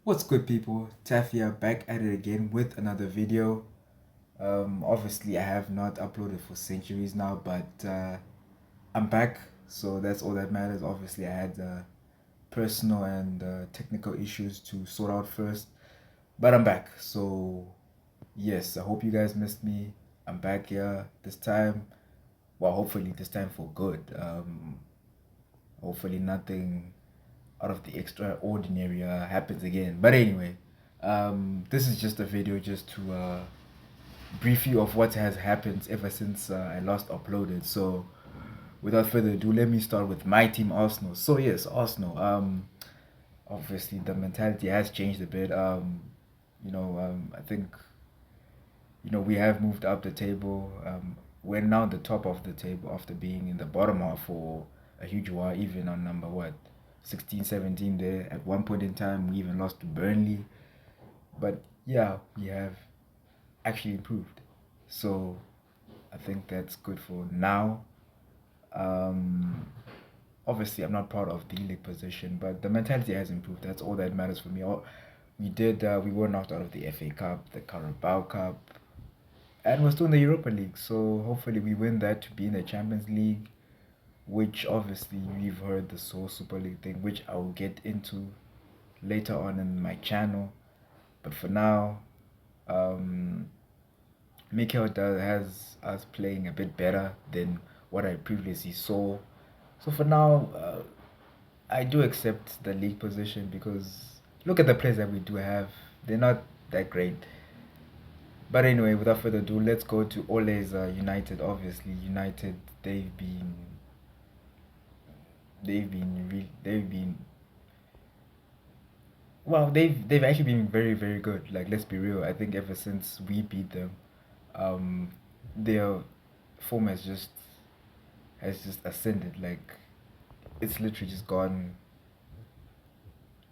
What's good, people? Tafia back at it again with another video. Obviously, I have not uploaded for centuries now, but I'm back, so that's all that matters. Obviously, I had personal and technical issues to sort out first, but I'm back. So, yes, I hope you guys missed me. I'm back here this time. Well, hopefully, this time for good. Hopefully, nothing out of the extraordinary happens again. But anyway, this is just a video just to brief you of what has happened ever since I last uploaded. So, without further ado, let me start with my team, Arsenal. So yes, Arsenal. Obviously the mentality has changed a bit. I think we have moved up the table. We're now the top of the table after being in the bottom half for a huge while, even on number what, 16, 17 there. At one point in time, we even lost to Burnley. But yeah, we have actually improved. So I think that's good for now. Um, Obviously, I'm not proud of the league position, but the mentality has improved. That's all that matters for me. We were knocked out of the FA Cup, the Carabao Cup, and we're still in the Europa League. So hopefully we win that to be in the Champions League, which obviously we've heard the whole Super League thing, which I will get into later on in my channel. But for now, um, Mikel has us playing a bit better than what I previously saw. So for now, I do accept the league position because look at the players that we do have. They're not that great. But anyway, without further ado, let's go to Ole's United. Obviously, United they've been well they've actually been very very good. Like let's be real. I think ever since we beat them, um, their form has just ascended. Like it's literally just gone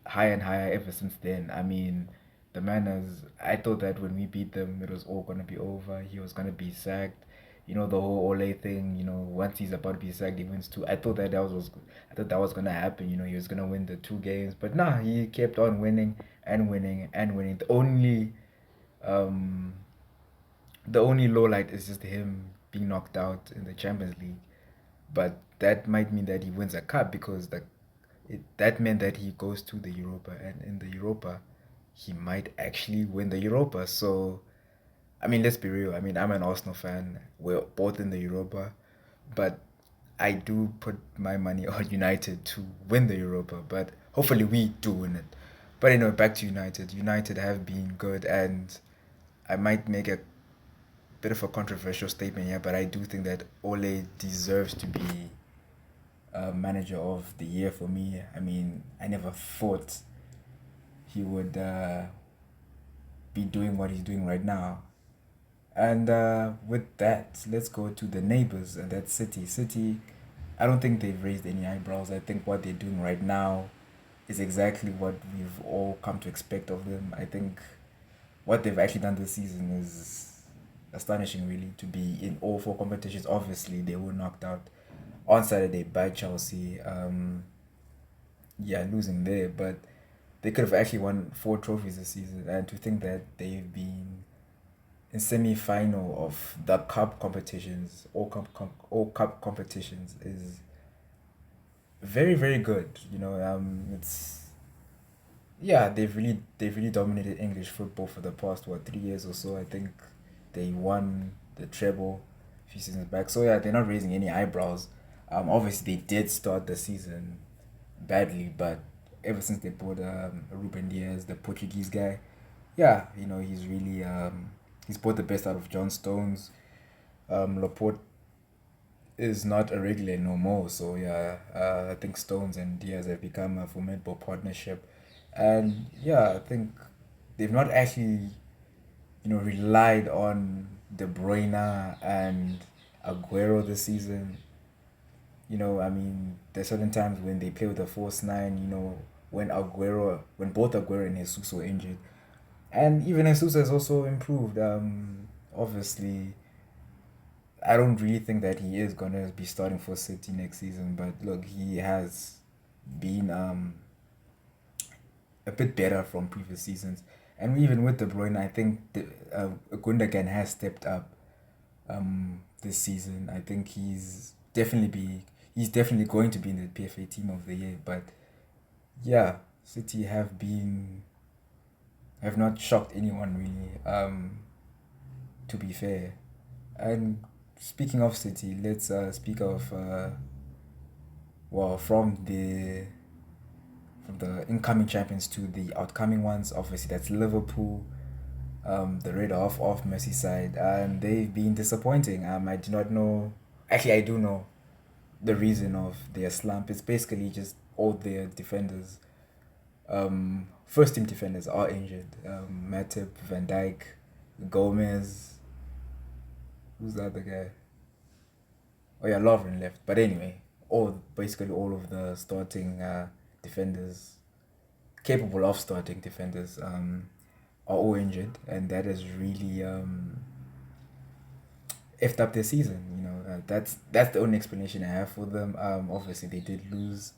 higher and higher ever since then. I mean, the man has. I thought that when we beat them, it was all gonna be over. He was gonna be sacked. The whole Ole thing. Once he's about to be sacked, he wins two. I thought that was gonna happen. He was gonna win the two games, but nah, he kept on winning and winning and winning. Um, the only low light is just him being knocked out in the Champions League, but that might mean that he wins a cup because that meant that he goes to the Europa, and in the Europa, he might actually win the Europa. So, I mean, let's be real. I mean, I'm an Arsenal fan. We're both in the Europa, but I do put my money on United to win the Europa. But hopefully, we do win it. But anyway, back to United. United have been good, and I might make a bit of a controversial statement here, but I do think that Ole deserves to be manager of the year for me. I mean, I never thought he would be doing what he's doing right now. And with that, let's go to the neighbors, and that's City. City, I don't think they've raised any eyebrows. I think what they're doing right now is exactly what we've all come to expect of them. I think what they've actually done this season is astonishing, really, to be in all four competitions. Obviously, they were knocked out on Saturday by Chelsea. Yeah, losing there, but they could have actually won four trophies this season. And to think that they've been in semi-final of the cup competitions, all cup competitions, is very very good. It's yeah, they've really dominated English football for the past 3 years or so. I think they won the treble a few seasons back. So yeah, they're not raising any eyebrows. Obviously they did start the season badly, but ever since they bought Ruben Diaz, the Portuguese guy, yeah, he's brought the best out of John Stones. Laporte is not a regular no more, so yeah, I think Stones and Diaz have become a formidable partnership, and yeah, I think they've not actually relied on De Bruyne and Aguero this season. I mean, there's certain times when they play with a false nine. When both Aguero and Jesus were injured, and even Jesus has also improved. Obviously, I don't really think that he is gonna be starting for City next season. But look, he has been a bit better from previous seasons. And even with De Bruyne, I think Gundogan has stepped up this season. I think he's definitely going to be in the PFA Team of the Year. But yeah, City have not shocked anyone really. To be fair, and speaking of City, let's speak of well, from the incoming champions to the outcoming ones. Obviously, that's Liverpool, the red half of Merseyside, and they've been disappointing. I do not know. Actually, I do know the reason of their slump. It's basically just all their defenders, first team defenders, are injured. Matip, Van Dijk, Gomez. Who's the other guy? Oh yeah, Lovren left. But anyway, basically all of the starting defenders, capable of starting defenders, are all injured, and that has really effed up their season. That's the only explanation I have for them. Obviously they did lose.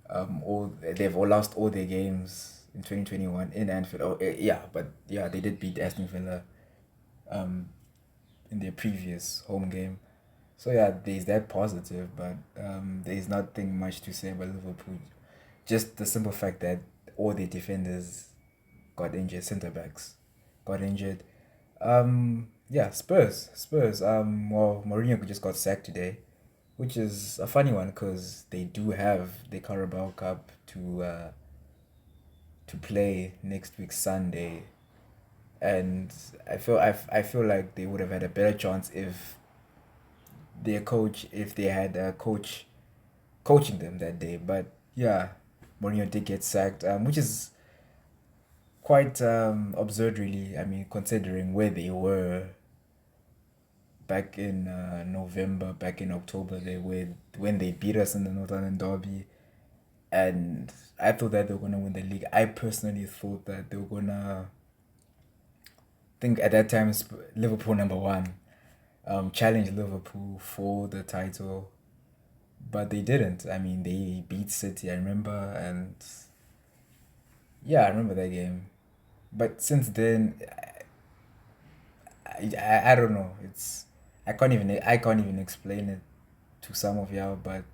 They've all lost all their games in 2021 in Anfield. Yeah, but yeah, they did beat Aston Villa, um, in their previous home game. So yeah, there's that positive, but there's nothing much to say about Liverpool. Just the simple fact that all their defenders got injured, centre backs got injured. Yeah, Spurs. Well, Mourinho just got sacked today, which is a funny one because they do have the Carabao Cup to play next week Sunday, and I feel like they would have had a better chance if they had a coach coaching them that day. But yeah, Mourinho did get sacked, which is quite absurd, really. I mean, considering where they were back in November, back in October, they were when they beat us in the Northern Derby, and I thought that they were gonna win the league. I personally thought that they were gonna think at that time Liverpool number one, challenge Liverpool for the title, but they didn't. I mean, they beat City, I remember, and yeah, I remember that game. But since then, I don't know. I can't even explain it to some of y'all. But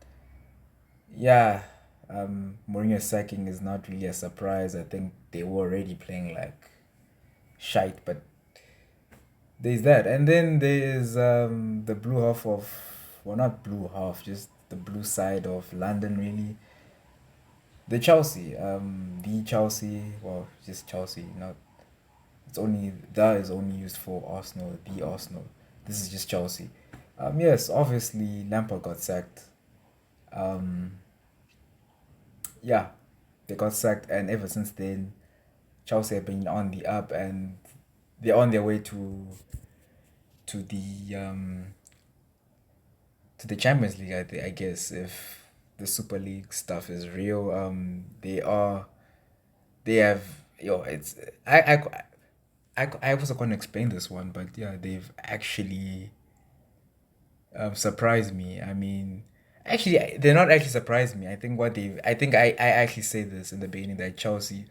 yeah, Mourinho sacking is not really a surprise. I think they were already playing like shite, but there's that, and then there's the blue half of, well, not blue half, just the blue side of London, really. The Chelsea, well, just Chelsea, not it's only that is only used for Arsenal, the Arsenal. This is just Chelsea. Yes, obviously Lampard got sacked. Um, yeah, they got sacked, and ever since then, Chelsea have been on the up, and they're on their way to the to the Champions League. I guess if the Super League stuff is real, they have it's I was going to explain this one, but yeah, they've actually surprised me. I mean, actually, they're not actually surprised me. I think I actually say this in the beginning that Chelsea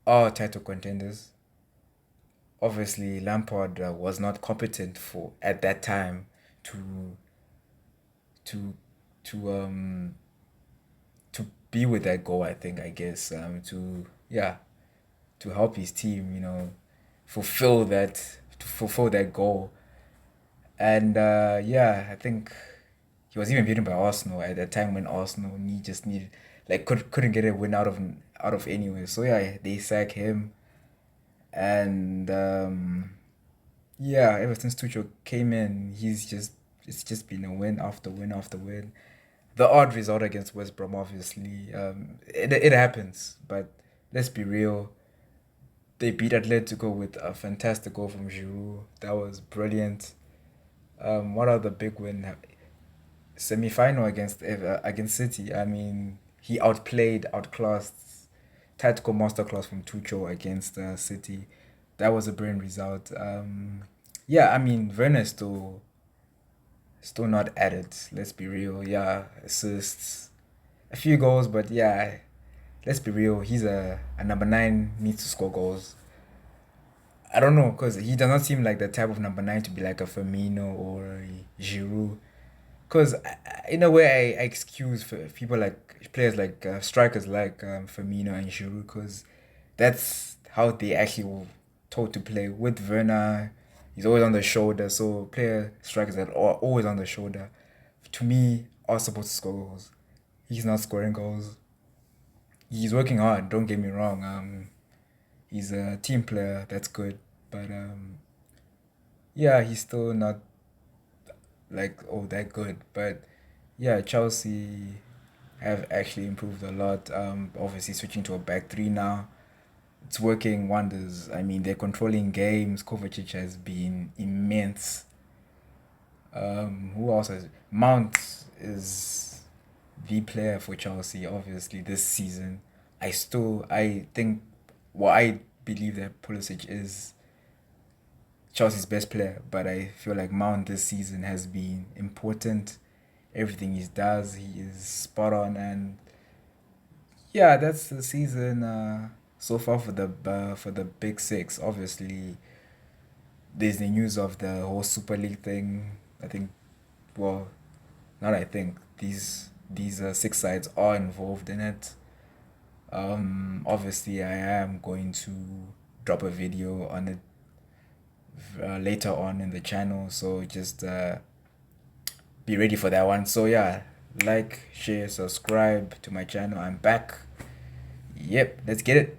are title contenders. Obviously, Lampard was not competent for at that time to to to to be with that goal. I guess to yeah, to help his team, fulfill that goal. And yeah, I think he was even beaten by Arsenal at a time when Arsenal just needed, like, couldn't get a win out of anywhere. So yeah, they sack him, and yeah, ever since Tuchel came in, it's just been a win after win after win. The odd result against West Brom, obviously, it happens, but let's be real. They beat Atletico with a fantastic goal from Giroud. That was brilliant. What other big win? Semi-final against City. I mean, he outclassed, tactical masterclass from Tuchel against City. That was a brilliant result. Yeah, I mean, Werner is still not at it. Let's be real. Yeah, assists, a few goals, but yeah, let's be real. He's a number nine, needs to score goals. I don't know, because he does not seem like the type of number nine to be like a Firmino or a Giroud. Because in a way, I excuse for people like players like strikers like Firmino and Giroud, because that's how they actually were taught to play. With Werner, he's always on the shoulder, so player strikers that are always on the shoulder, to me, are supposed to score goals. He's not scoring goals. He's working hard. Don't get me wrong. He's a team player. That's good, but yeah, he's still not like oh that good. But yeah, Chelsea have actually improved a lot. Obviously switching to a back three now. It's working wonders. I mean, they're controlling games. Kovacic has been immense. Who else has Mount is the player for Chelsea, obviously, this season. I think, well, I believe that Pulisic is Chelsea's best player, but I feel like Mount this season has been important. Everything he does, he is spot on, and yeah, that's the season so far for the big six. Obviously, there's the news of the whole Super League thing. I think, well, not I think these six sides are involved in it. Obviously, I am going to drop a video on it later on in the channel, so just be ready for that one. So yeah, like, share, subscribe to my channel. I'm back. Yep, let's get it.